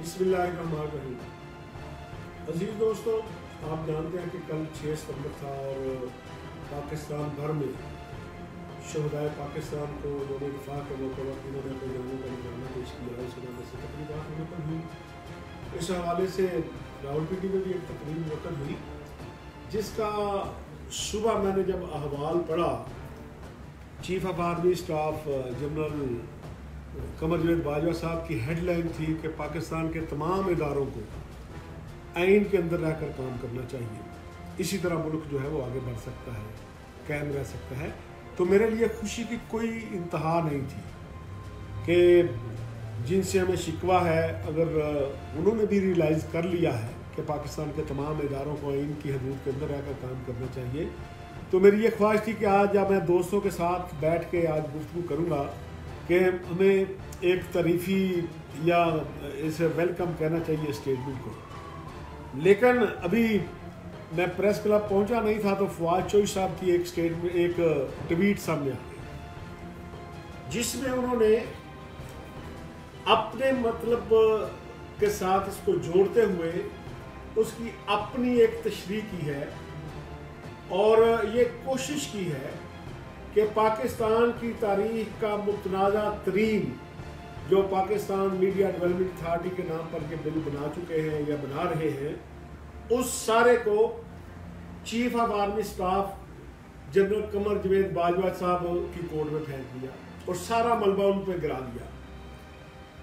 बिस्मिल्लाहिर्रहमानिर्रहीम। अजीज दोस्तों, आप जानते हैं कि कल 6 सितंबर था और पाकिस्तान भर में शहदाए पाकिस्तान को यौम दिफा के मौके पर इन्होंने अपने जानों का निशाना पेश किया है। इस हवाले से तकरीबात मुनक़्क़द हुई। इस हवाले से रावलपिंडी में भी एक तकरीब मुनक़्क़द हुई, जिसका सुबह मैंने जब अहवाल पढ़ा, chief of army staff general Qamar Javed Bajwa साहब की हेडलाइन थी कि पाकिस्तान के तमाम इदारों को आइन के अंदर रहकर काम करना चाहिए, इसी तरह मुल्क जो है वो आगे बढ़ सकता है, कायम रह सकता है। तो मेरे लिए खुशी की कोई इंतहा नहीं थी कि जिनसे हमें शिकवा है, अगर उन्होंने भी रियलाइज़ कर लिया है कि पाकिस्तान के तमाम इदारों को आइन की हदूद के अंदर रहकर काम करना चाहिए। तो मेरी ये ख्वाहिश थी कि आज जब मैं दोस्तों के साथ बैठ के आज गुफ्तगू करूँगा कि हमें एक तारीफ़ी या इसे वेलकम कहना चाहिए स्टेटमेंट को। लेकिन अभी मैं प्रेस क्लब पहुंचा नहीं था तो फवाद चौधरी साहब की एक स्टेटमेंट, एक ट्वीट सामने आ गई, जिसमें उन्होंने अपने मतलब के साथ इसको जोड़ते हुए उसकी अपनी एक तशरीह की है और ये कोशिश की है कि पाकिस्तान की तारीख का मुतनाज़ा तरीन जो पाकिस्तान मीडिया डेवलपमेंट अथॉरिटी के नाम पर के बिल बना चुके हैं या बना रहे हैं, उस सारे को chief of army staff general Qamar Javed Bajwa साहब की कोर्ट में फेंक दिया और सारा मलबा उन पर गिरा दिया।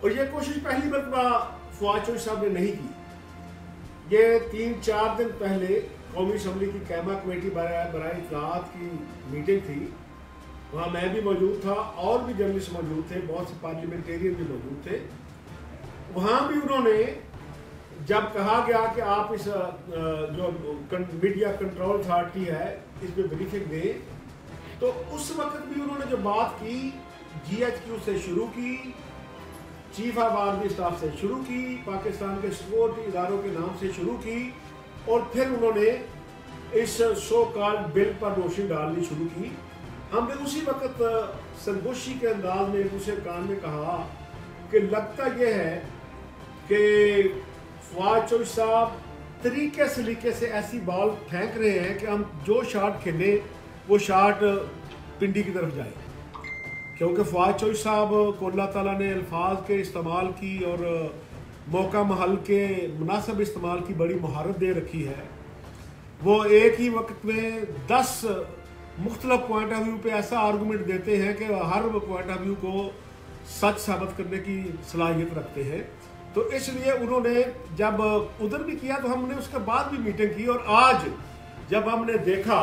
और ये कोशिश पहली मरतबा फवाद चौधरी साहब ने नहीं की। ये 3-4 दिन पहले कौमी असम्बली की कैमा कमेटी बराए इत्तलाआत की मीटिंग थी, वहाँ मैं भी मौजूद था और भी जर्नलिस्ट मौजूद थे, बहुत से पार्लियामेंटेरियन भी मौजूद थे। वहाँ भी उन्होंने जब कहा गया कि आप इस जो मीडिया कंट्रोल अथॉरिटी है इस पर ब्रीफिंग दें, तो उस वक्त भी उन्होंने जो बात की GHQ से शुरू की, चीफ ऑफ आर्मी स्टाफ से शुरू की, पाकिस्तान के सिक्योरिटी इदारों के नाम से शुरू की और फिर उन्होंने इस सो कॉल्ड बिल पर रोशनी डालनी शुरू की। हमने उसी वक्त सरगोशी के अंदाज में एक दूसरे कान में कहा कि लगता यह है कि फवाद चौधरी साहब तरीके सलीके से ऐसी बॉल फेंक रहे हैं कि हम जो शॉट खेलें वो शॉट पिंडी की तरफ जाए, क्योंकि फवाद चौधरी साहब को अल्लाह ताला ने अल्फाज के इस्तेमाल की और मौका महल के मुनासिब इस्तेमाल की बड़ी महारत दे रखी है। वो एक ही वक्त में 10 मुख्तलिफ पॉइंट ऑफ व्यू पे ऐसा आर्गूमेंट देते हैं कि हर पॉइंट ऑफ व्यू को सच साबित करने की सलाहियत रखते हैं। तो इसलिए उन्होंने जब उधर भी किया तो हमने उसके बाद भी मीटिंग की और आज जब हमने देखा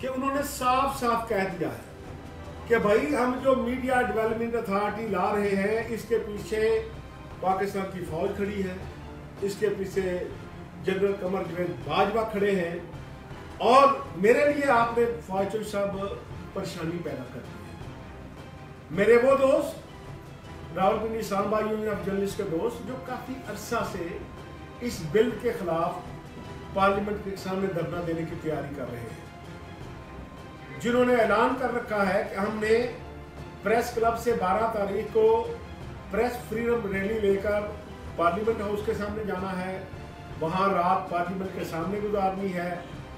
कि उन्होंने साफ साफ कह दिया है कि भाई हम जो मीडिया डेवलपमेंट अथॉरिटी ला रहे हैं इसके पीछे पाकिस्तान की फौज खड़ी है, इसके पीछे जनरल कमर जवेद बाजवा खड़े हैं और मेरे लिए आपने फवाद चौधरी साहब परेशानी पैदा कर दी है। मेरे वो दोस्त Rawalpindi Islamabad union of journalist के दोस्त जो काफ़ी अरसा से इस बिल के खिलाफ पार्लियामेंट के सामने धरना देने की तैयारी कर रहे हैं, जिन्होंने ऐलान कर रखा है कि हमने प्रेस क्लब से 12 तारीख को प्रेस फ्रीडम रैली लेकर पार्लियामेंट हाउस के सामने जाना है, वहाँ रात पार्लियामेंट के सामने गुजारनी है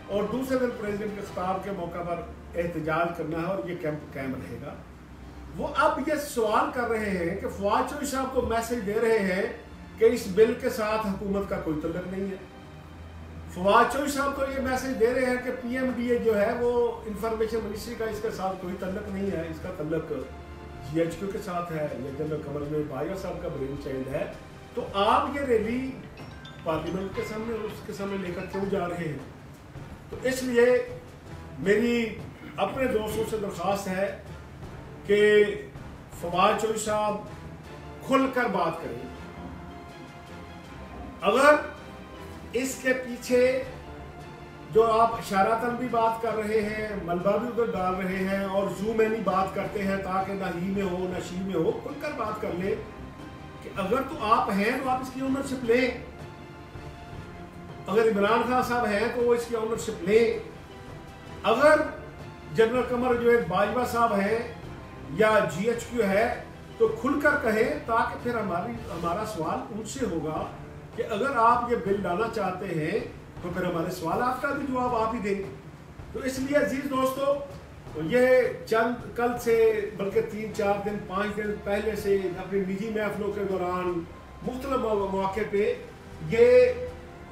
और दूसरे दिन प्रेसिडेंट के खिताब के मौके पर एहतजाज करना है और ये कैंप कायम रहेगा। वो अब ये सवाल कर रहे हैं कि फवाद चौधरी साहब को मैसेज दे रहे हैं कि इस बिल के साथ हुकूमत का कोई तल्लुक नहीं है। फवाद चौधरी साहब को ये मैसेज दे रहे हैं कि PMDA जो है वो इंफॉर्मेशन मिनिस्ट्री का इसके साथ कोई तल्लुक नहीं है, इसका तल्लुक GHQ के साथ है या जनरल कमर जवेद बाजवा साहब का ब्रेन चाइल्ड है। तो आप ये रैली पार्लियामेंट के सामने और उसके सामने लेकर क्यों जा रहे हैं? तो इसलिए मेरी अपने दोस्तों से दरख्वास्त है कि फवाद चौधरी साहब खुलकर बात करें। अगर इसके पीछे जो आप इशारातन भी बात कर रहे हैं, मलबा भी उधर डाल रहे हैं और जूम में भी बात करते हैं ताकि ना ही में हो ना शी में हो, खुलकर बात कर ले कि अगर तो आप हैं तो आप इसकी ओनरशिप लें। अगर इमरान खान साहब हैं तो वो इसकी ओनरशिप लें। अगर जनरल कमर जवेद बाजवा साहब हैं या GHQ है तो खुलकर कहें, ताकि फिर हमारा सवाल उनसे होगा कि अगर आप ये बिल लाना चाहते हैं तो फिर हमारे सवाल आपका भी जवाब आप ही देंगे। तो इसलिए अजीज दोस्तों, ये चंद कल से बल्कि 3-4 दिन 5 दिन पहले से अपनी निजी महफिलों के दौरान मुख्तलिफ मौके पे ये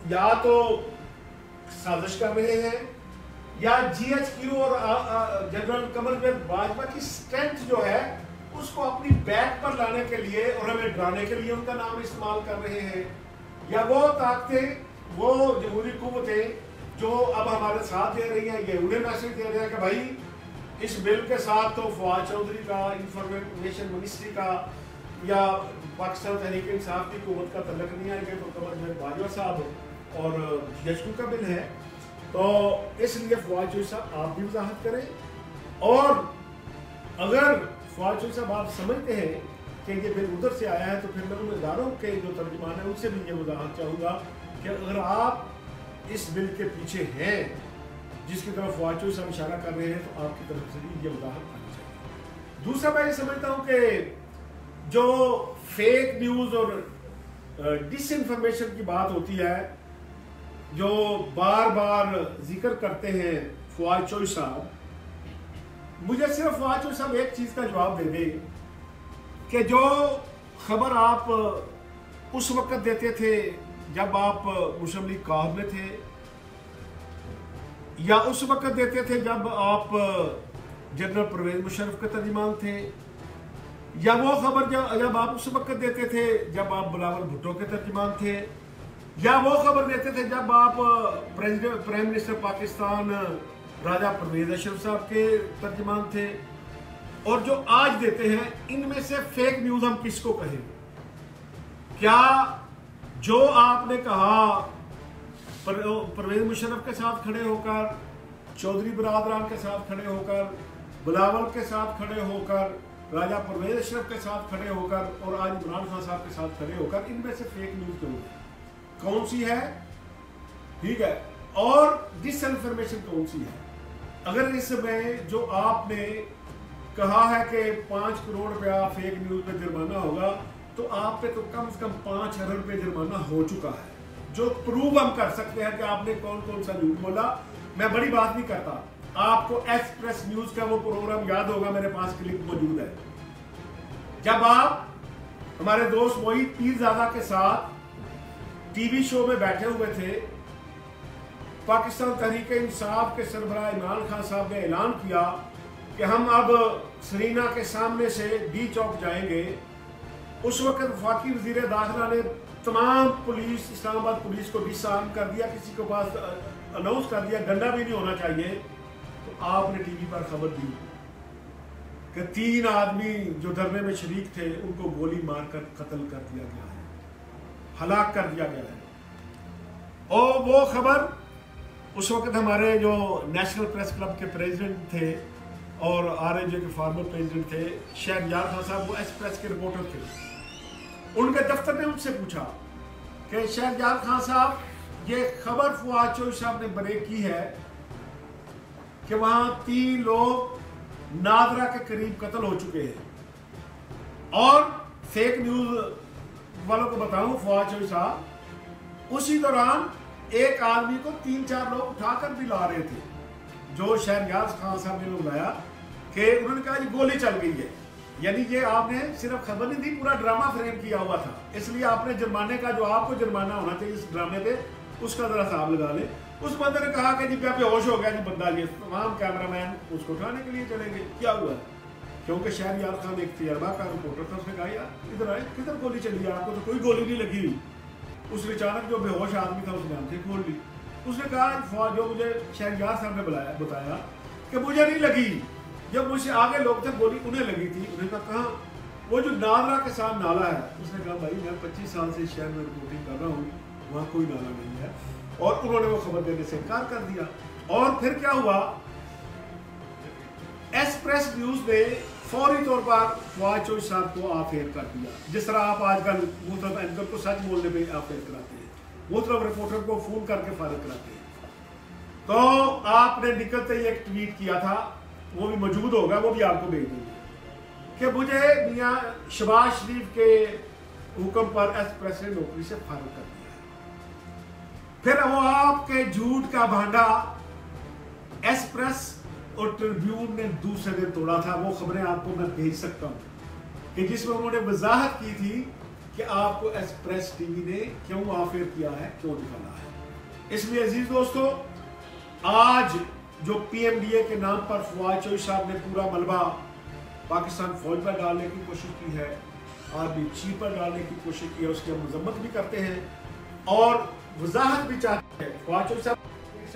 या तो साजिश कर रहे हैं या GHQ और जनरल कमरवेल बाजवा की स्ट्रेंथ जो है उसको अपनी बैक पर लाने के लिए और हमें डराने के लिए उनका नाम इस्तेमाल कर रहे हैं, या वो ताकतें, वो जमहूरी कुव्वतें जो अब हमारे साथ दे रही हैं, ये उन्हें मैसेज दे रहे हैं कि भाई इस बिल के साथ तो फवाद चौधरी का, इंफॉर्मेशन मिनिस्ट्री का या पाकिस्तान तहरीक इंसाफ की कुव्वत का तल्लक नहीं आएगा, तो कमरवेल बाजवा साहब और GHQ का बिल है। तो इसलिए फवाद चौधरी साहब आप भी वजाहत करें, और अगर फवाद चौधरी साहब आप समझते हैं कि ये बिल उधर से आया है तो फिर मैं उन इदारों के जो तर्जुमान है उनसे भी ये वजाहत चाहूँगा कि अगर आप इस बिल के पीछे हैं जिसकी तरफ फवाद चौधरी साहब इशारा कर रहे हैं तो आपकी तरफ से भी ये वजाहत आनी चाहिए। दूसरा मैं ये समझता हूँ कि जो फेक न्यूज़ और डिसइंफॉर्मेशन की बात होती है, जो बार बार जिक्र करते हैं फवाद चौधरी साहब, मुझे सिर्फ फवाद चौधरी साहब एक चीज़ का जवाब दे दें कि जो खबर आप उस वक्त देते थे जब आप मुस्लिम लीग काफ में थे, या उस वक्त देते थे जब आप जनरल परवेज मुशर्रफ के तर्जुमान थे, या वो खबर जब आप उस वक्त देते थे जब आप बिलावल भुट्टो के तर्जुमान थे, या वो खबर देते थे जब आप प्राइम मिनिस्टर पाकिस्तान राजा परवेज अशरफ साहब के तर्जुमान थे, और जो आज देते हैं, इनमें से फेक न्यूज़ हम किसको कहें? क्या जो आपने कहा परवेज मुशर्रफ के साथ खड़े होकर, चौधरी बरादरान के साथ खड़े होकर, बिलावल के साथ खड़े होकर, राजा परवेज अशरफ के साथ खड़े होकर और आज इमरान खान साहब के साथ खड़े होकर, इनमें से फेक न्यूज़ कौन सी है? ठीक है, और डिसइंफॉर्मेशन कौन सी है? अगर इसमें जो आपने कहा है कि 5 करोड़ रुपया फेक न्यूज़ पे जुर्माना होगा, तो आप पे तो कम से कम 5 अरब रुपये जुर्माना हो चुका है, जो प्रूव हम कर सकते हैं कि आपने कौन कौन सा झूठ बोला। मैं बड़ी बात नहीं करता, आपको एक्सप्रेस न्यूज़ का वो प्रोग्राम याद होगा, मेरे पास क्लिप मौजूद है, जब आप हमारे दोस्त मोहित पीरजादा के साथ टीवी शो में बैठे हुए थे, पाकिस्तान तहरीक इंसाफ के सरबराह इमरान खान साहब ने ऐलान किया कि हम अब सरीना के सामने से डी चौक जाएंगे। उस वक्त वफाकी वजीर दाखिला ने तमाम पुलिस, इस्लामाबाद पुलिस को डिसआर्म कर दिया, किसी के पास अनाउंस कर दिया डंडा भी नहीं होना चाहिए। तो आपने टीवी पर खबर दी कि 3 आदमी जो धरने में शरीक थे उनको गोली मारकर कत्ल कर दिया गया है, हलाक कर दिया गया है। और वो खबर उस वक्त हमारे जो नेशनल प्रेस क्लब के प्रेसिडेंट थे और RNJ के फॉर्मर प्रेसिडेंट थे शहरयार खान साहब, वो एक्सप्रेस के रिपोर्टर थे, उनके दफ्तर ने उनसे पूछा कि शहरयार खान साहब, ये खबर फवाद चौधरी साहब ने ब्रेक की है कि वहां 3 लोग नादरा के करीब कत्ल हो चुके हैं, और फेक न्यूज वालों को बताऊं फवाद चौधरी साहब, उसी दौरान एक आदमी को 3-4 लोग उठाकर भी ला रहे थे, जो शहरयार खान साहब ने बुलाया कि उन्होंने कहा ये गोली चल गई है। यानी ये आपने सिर्फ खबर नहीं दी, पूरा ड्रामा फ्रेम किया हुआ था, इसलिए आपने जुर्माने का, जो आपको जुर्माना होना चाहिए इस ड्रामे पे, उसका जरा हिसाब लगा ले। उस बंदे ने कहा कि जी बेहोश हो गया जी बंदा, ये तमाम कैमरामैन उसको उठाने के लिए चले गए। क्या हुआ? क्योंकि शहरयार खान एक तजर्बा का रिपोर्टर था, उसने कहा यार इधर आए, किधर गोली चली है? आपको तो कोई गोली नहीं लगी। उसने अचानक जो बेहोश आदमी था उसने आंखें खोल ली। उसने कहा जो मुझे शहरयार साहब ने बताया कि मुझे नहीं लगी, जब मुझसे आगे लोग थे गोली उन्हें लगी थी। उन्होंने कहा कहाँ? वो जो नादरा के साथ नाला है। उसने कहा भाई मैं 25 साल से शहर में रिपोर्टिंग कर रहा हूँ, वहाँ कोई नाला नहीं है, और उन्होंने वो खबर देने से इनकार कर दिया। और फिर क्या हुआ, एक्सप्रेस न्यूज ने फौरी तौर पर फवाद चौधरी साहब को ऑफ एयर कर दिया, जिस तरह आप आजकल मुतलब एंकर को सच बोलने में ऑफ एयर कराते हैं, मुतलब रिपोर्टर को फोन करके फारिग कराते हैं। तो आपने निकलते ही एक ट्वीट किया था, वो भी मौजूद होगा, वो भी आपको भेज देंगे। कि मुझे मियां शहबाज शरीफ के हुक्म पर एक्सप्रेस ने नौकरी से फारिग कर दिया। फिर वो आपके झूठ का भांडा एक्सप्रेस और ट्रिब्यून ने दूसरे दिन तोड़ा था। वो खबरें आपको मैं भेज सकता हूं कि जिसमें उन्होंने वजाहत की थी कि आपको एक्सप्रेस टीवी ने क्यों ऑफर किया है, क्यों निकाला है। इसलिए अजीज दोस्तों, आज जो पीएमडीए के नाम पर फवाद चौधरी साहब ने पूरा मलबा पाकिस्तान फौज पर डालने की कोशिश की है, आर्मी चीफ पर डालने की कोशिश की है, उसकी हम मजम्मत भी करते हैं और वजाहत भी चाहते हैं। फवाद चौधरी साहब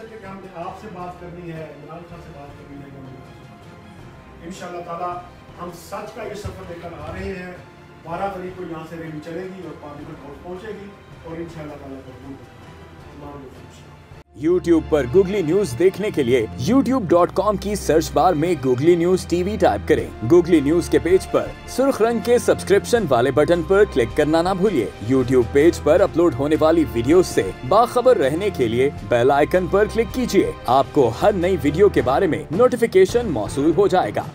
कि हमने आपसे बात करनी है, इमरान खान से बात करनी है। इंशाअल्लाह ताला हम सच का ये सफर लेकर आ रहे हैं। 12 तारीख को यहाँ से रैली चलेगी और पार्लियामेंट हाउस पहुंचेगी और इंशाअल्लाह ताला कबूल। YouTube पर गूगली न्यूज देखने के लिए youtube.com की सर्च बार में गूगली न्यूज टीवी टाइप करें। गूगली न्यूज के पेज पर सुर्ख रंग के सब्सक्रिप्शन वाले बटन पर क्लिक करना ना भूलिए। YouTube पेज पर अपलोड होने वाली वीडियोस से बाखबर रहने के लिए बेल आइकन पर क्लिक कीजिए। आपको हर नई वीडियो के बारे में नोटिफिकेशन मौसूल हो जाएगा।